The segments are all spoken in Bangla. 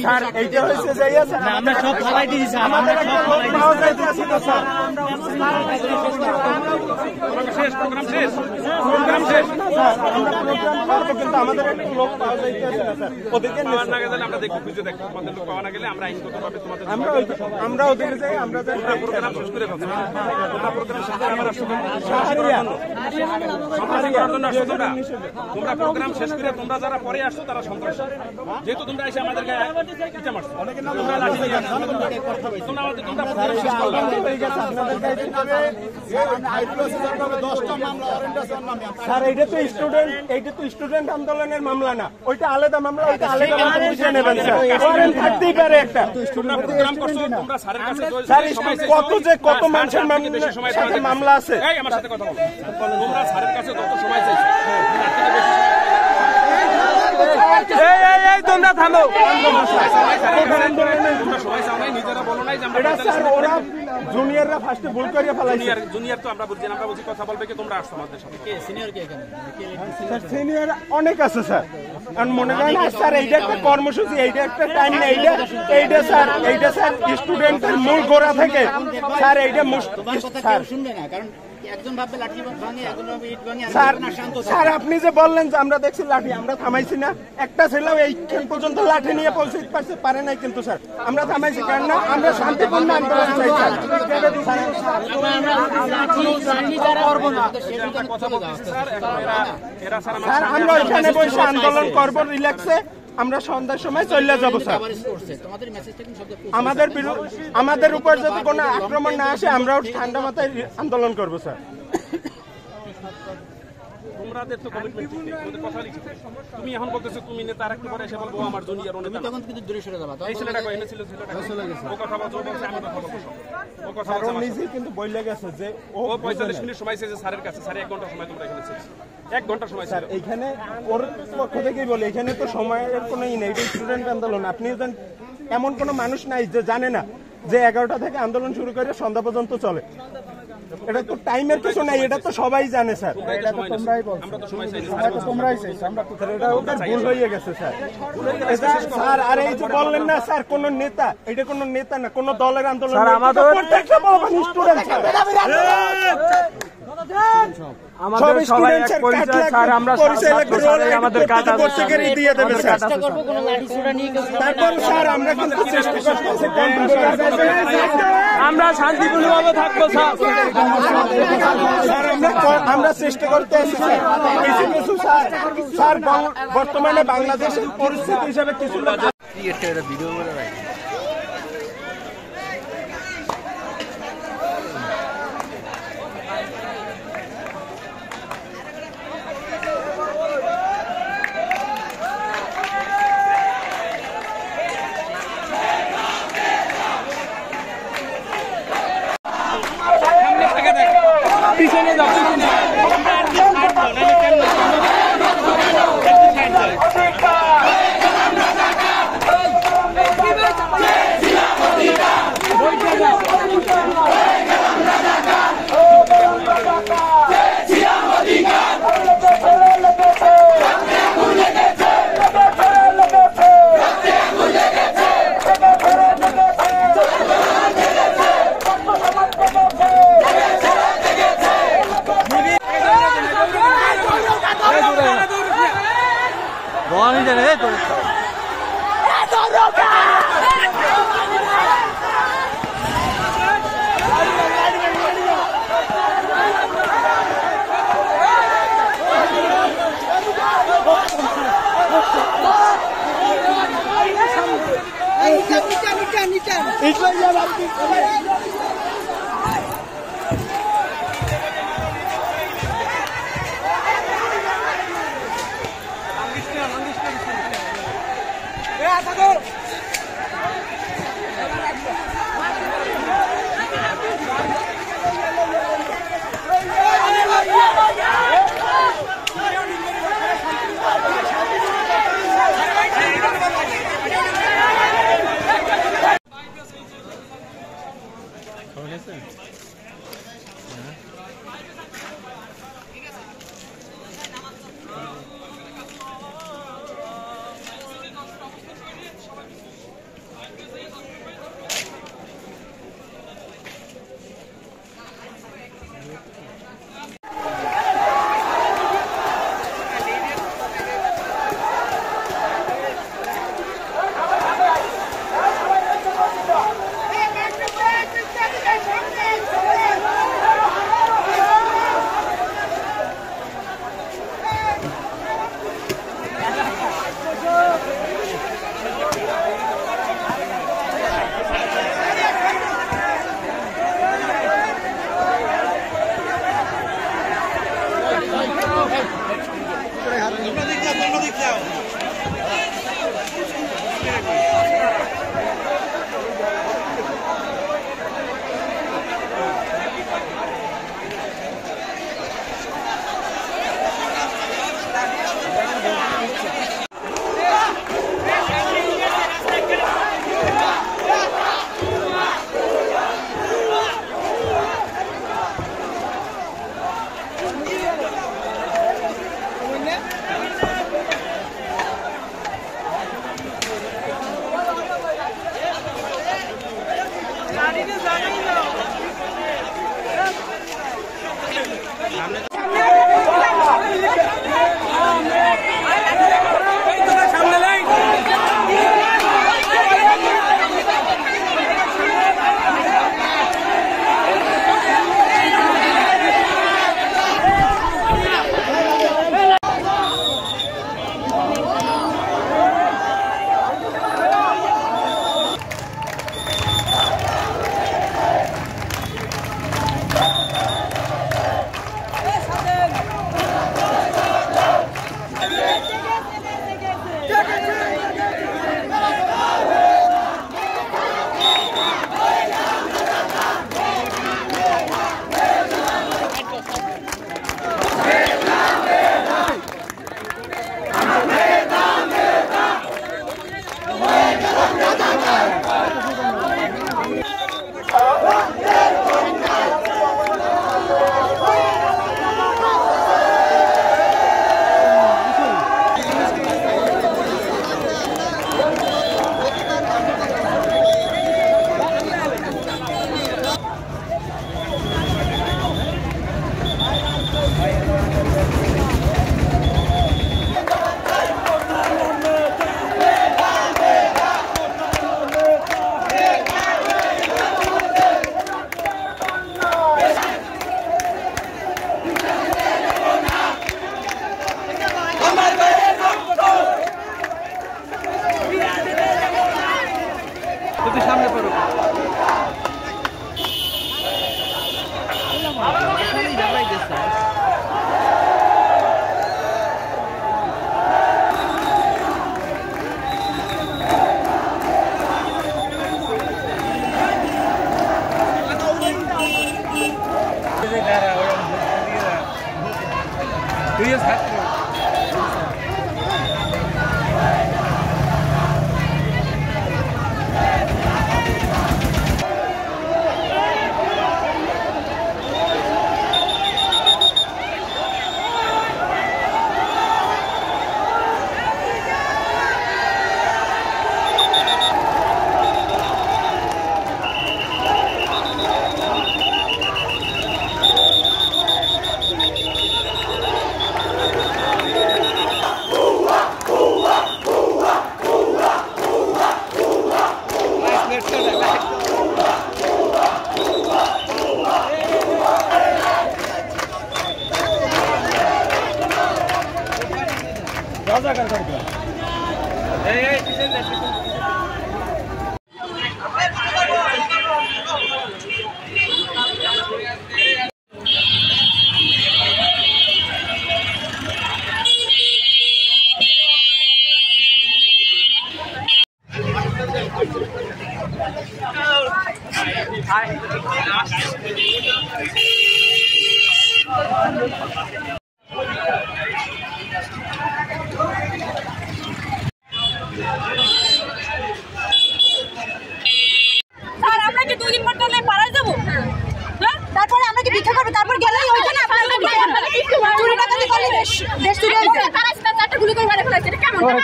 স্যার এইটা হচ্ছে যে আমরা সব ফালাই দিয়েছি আমাদের একটা লোক পাওয়া যাইতেছে না স্যার শেষ প্রোগ্রাম শেষ আমরা প্রোগ্রাম করব কিন্তু আমাদের একটা লোক পাওয়া যাইতেছে না স্যার ওদিকে পাওয়া না গেলে আমরা দেখব খুঁজে দেখব আমাদের লোক পাওয়া না গেলে আমরা আইনগতভাবে তোমাদের আমরা ওদিকে যাই আমরা প্রোগ্রাম শেষ করে ফেলব তোমরা প্রোগ্রাম শেষ করে আমরা তোমরা প্রোগ্রাম শেষ করে তোমরা যারা পরে আসছো তারা সন্ত্রাসী যেহেতু তোমরা এসে আমাদের গায়ে পিটা মারছো তোমরা লাঠি নিয়ে আসছো তোমরা প্রোগ্রাম শেষ করলা আপনাদের গায়ে পিটাবে স্যার এইটা তো স্টুডেন্ট আন্দোলনের মামলা না ওইটা আলাদা মামলা ওইটা আলাদা বুঝে নেবেন স্যার ওয়ারেন্ট থাকতেই পারে একটা প্রোগ্রাম করছো তোমরা স্যারের কাছে কত মানুষের মামলা আছে এই আমার সাথে কথা বলো তোমরা স্যারের কাছে কত সময় চাইছো এই তোমরা থামো সবাই চাও নাই নিজেরা বলো নাই যে আমরা ওরা জুনিয়ররা ফার্স্টে ভুল করিয়া ফেলাইছে জুনিয়র তো আমরা বুঝি না আমরা বুঝি কথা বলবে কি তোমরা আসছো আমাদের সাথে কে সিনিয়র কে এখানে স্যার সিনিয়র অনেক আছে স্যার আর মনে করেন স্যার এইটা একটা কর্মসূচি এইটা একটা টাইম না এইটা স্যার স্টুডেন্টের মূল গোড়া থেকে স্যার এইটা স্যার শুনবে না কারণ একজন ভাবে লাঠি ভাঙে একজন ভাবে ইট ভাঙে স্যার আপনি যে বললেন যে আমরা দেখছি লাঠি আমরা থামাইছি না একটা ছেলেও এইখান পর্যন্ত লাঠি নিয়ে পৌঁছতে পারে নাই কিন্তু স্যার আমরা থামাইছি কেন না আমরা শান্তিপূর্ণ আন্দোলন চাই স্যার আমরা এখানে বসে আন্দোলন করবো রিল্যাক্সে আমরা সন্ধ্যার সময় চলে যাব স্যার আমাদের উপর যদি কোনো আক্রমণ না আসে আমরাও ঠান্ডা মাথায় আন্দোলন করব স্যার তুমি এখন বলতেছো তুমি নেতা আর একটু পরে এসে বলবো আমার জুনিয়র নেতা তখন কিন্তু দূরে সরে যাবা এই ছেলেটা কই এনেছিল ছেলেটা ও কথা বলছে আমি কথা বলবো ও কথা বলছে নিজে কিন্তু বইলে গেছে যে ও 45 মিনিট সময় চেয়েছে স্যারের কাছে স্যার 1 ঘন্টা সময় তোমরা এখানে চেয়েছো 1 ঘন্টা সময় স্যার এইখানে ওর পক্ষ থেকেই বলে এখানে তো সময়ের কোনো ই নেই এটা স্টুডেন্ট আন্দোলন আপনি এমন কোনো মানুষ নাই যে জানে না যে 11টা থেকে আন্দোলন শুরু করে সন্ধ্যা পর্যন্ত চলে এটা তো টাইমের কিছু নাই এটা তো সবাই জানে স্যার এটা তো তোমরাই বলছো আমরা তো সময় চাইছি আমরা তো তোমরাই চাইছো আমরা তো এটা ওটা ভুল হয়ে গেছে স্যার স্যার আর এই যে বললেন না স্যার কোন নেতা এটা কোন নেতা না কোন দলের আন্দোলন স্যার আমাদের প্রত্যেকটা স্টুডেন্ট আমাদের সবাই এক পরিচয় স্যার আমরা আমাদের কাজ প্রত্যেকের দিয়ে দেবে স্যার চেষ্টা করব কোন লাঠি ছোড়া নিয়ে তারপর স্যার আমরা কিন্তু চেষ্টা করতেছি আমরা শান্তিপূর্ণভাবে থাকবো স্যার আমরা চেষ্টা করতেছি স্যার কিছু স্যার বর্তমানে বাংলাদেশের পরিস্থিতি হিসেবে কিছু লোক একটা ভিডিও করে রাখি পিছনে যাও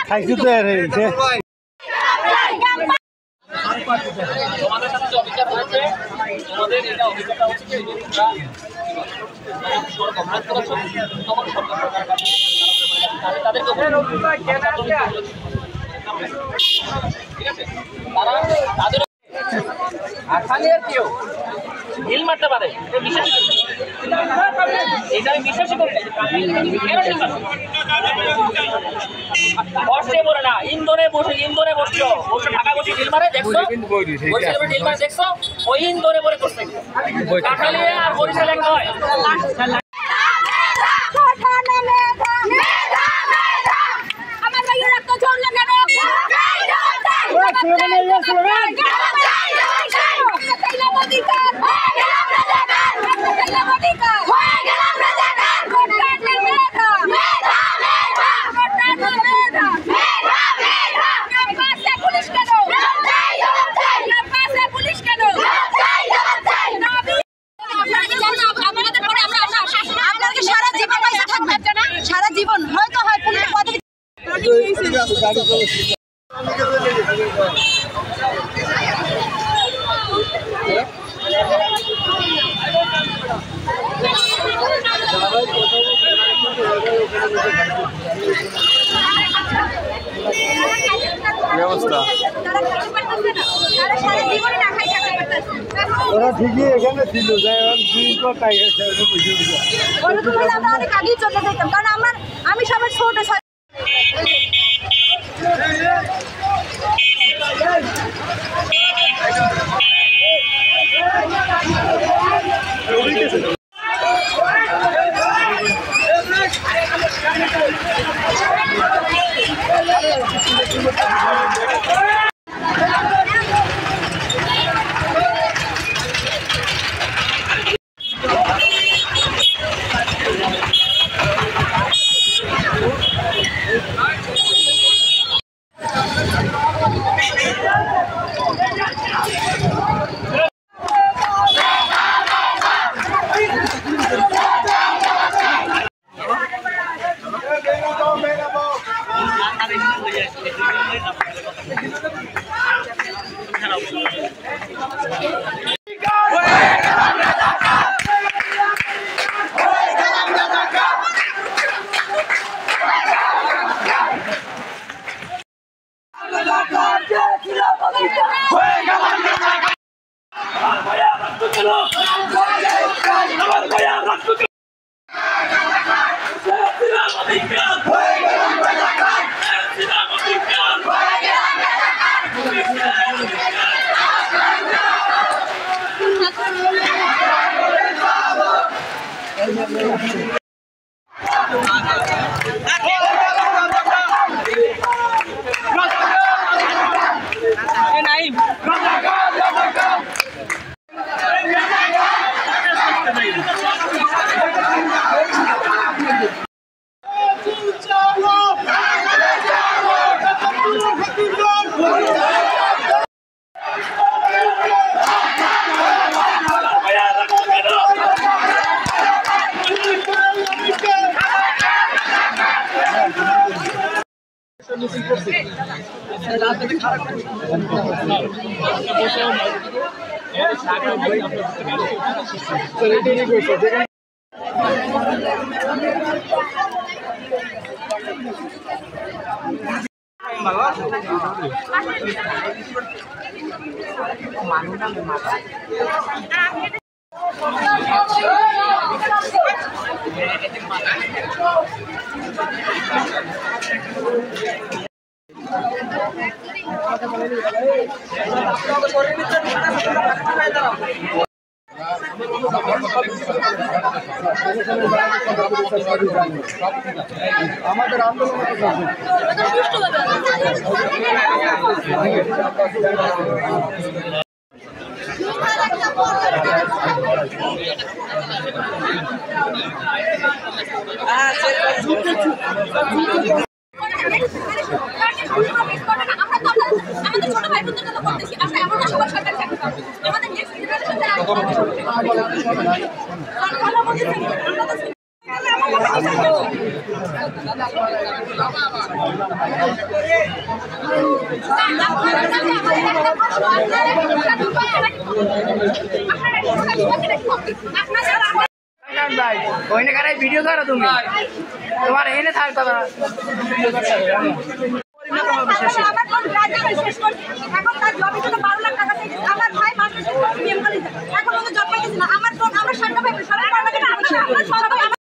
খাইছি তো এর তোমাদের সাথে যে অভিজ্ঞতা হয়েছে তোমাদের এটা অভিজ্ঞতা হচ্ছে যে তাদেরকে তাদের আসামের কেউ ঢিল মারতে পারে এটা আমি বিশ্বাসই করি বসে বলে না ইন্দোরে বসছো ঢাকা বসে ঢিল মারে দেখছো ঢিল মারে দেখছো ওই ইন্দোরে বলে করছে কাঠালিয়া আর বরিশাল এক নয় আমার ভাইয়ের রক্ত ঝরলো কেন সারা জীবন হয়তো হয় পুলিশের পদবি ওরা ঠিকই এখানে ছিল আমরা অনেক আগেই চলে যেতাম কারণ আমি সবার ছোট আমাদের আন্দোলন ভিডিও করো তুমি তোমার এনে থাকতো না এখন তার জমি